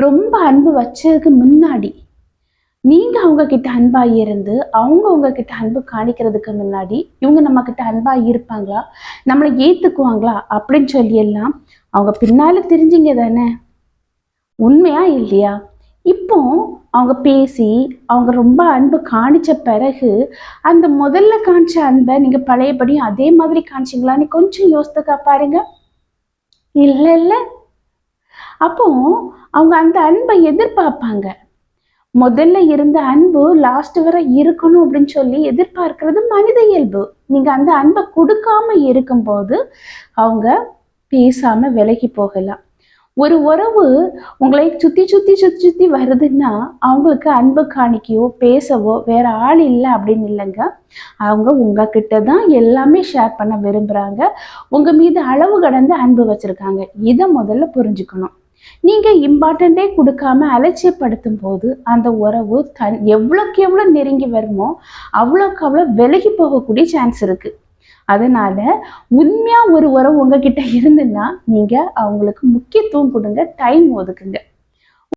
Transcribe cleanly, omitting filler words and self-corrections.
ரொம்ப அன்பு வச்சதுக்கு முன்னாடி நீங்க அவங்க கிட்ட அன்பா இருந்து அவங்க உங்ககிட்ட அன்பு காணிக்கிறதுக்கு முன்னாடி இவங்க நம்ம கிட்ட அன்பா இருப்பாங்களா, நம்மளை ஏத்துக்குவாங்களா அப்படின்னு சொல்லி எல்லாம் அவங்க பின்னால தெரிஞ்சிங்க தானே, உண்மையா இல்லையா? இப்போ அவங்க பேசி அவங்க ரொம்ப அன்பு காணிச்ச பிறகு அந்த முதல்ல காணிச்ச அன்பை நீங்க பழையபடி அதே மாதிரி காணிச்சிங்களான்னு கொஞ்சம் யோசித்துக்கா பாருங்க. இல்ல இல்ல. அப்போ அவங்க அந்த அன்பை எதிர்பார்ப்பாங்க. முதல்ல இருந்த அன்பு லாஸ்ட் வரை இருக்கணும் அப்படின்னு சொல்லி எதிர்பார்க்கிறது மனித இயல்பு. நீங்க அந்த அன்பை கொடுக்காம இருக்கும்போது அவங்க பேசாம விலகி போகலாம். ஒரு உறவு உங்களை சுத்தி சுத்தி சுத்தி சுத்தி வருதுன்னா அவங்களுக்கு அன்பு காணிக்கையோ பேசவோ வேற ஆள் இல்லை அப்படின்னு இல்லைங்க. அவங்க உங்ககிட்ட தான் எல்லாமே ஷேர் பண்ண விரும்புறாங்க. உங்க மீது அளவு கடந்து அன்பு வச்சிருக்காங்க. இதை முதல்ல புரிஞ்சுக்கணும். நீங்க இம்பார்ட்டண்டே கொடுக்காம அலட்சியப்படுத்தும் போது அந்த உறவு எவ்வளோக்கு எவ்வளோ நெருங்கி வருமோ அவ்வளோக்கு அவ்வளோ விலகி போகக்கூடிய சான்ஸ் இருக்கு. அதனால உண்மையா ஒரு உறவு உங்ககிட்ட இருந்துன்னா நீங்க அவங்களுக்கு முக்கியத்துவம் கொடுங்க, டைம் ஒதுக்குங்க.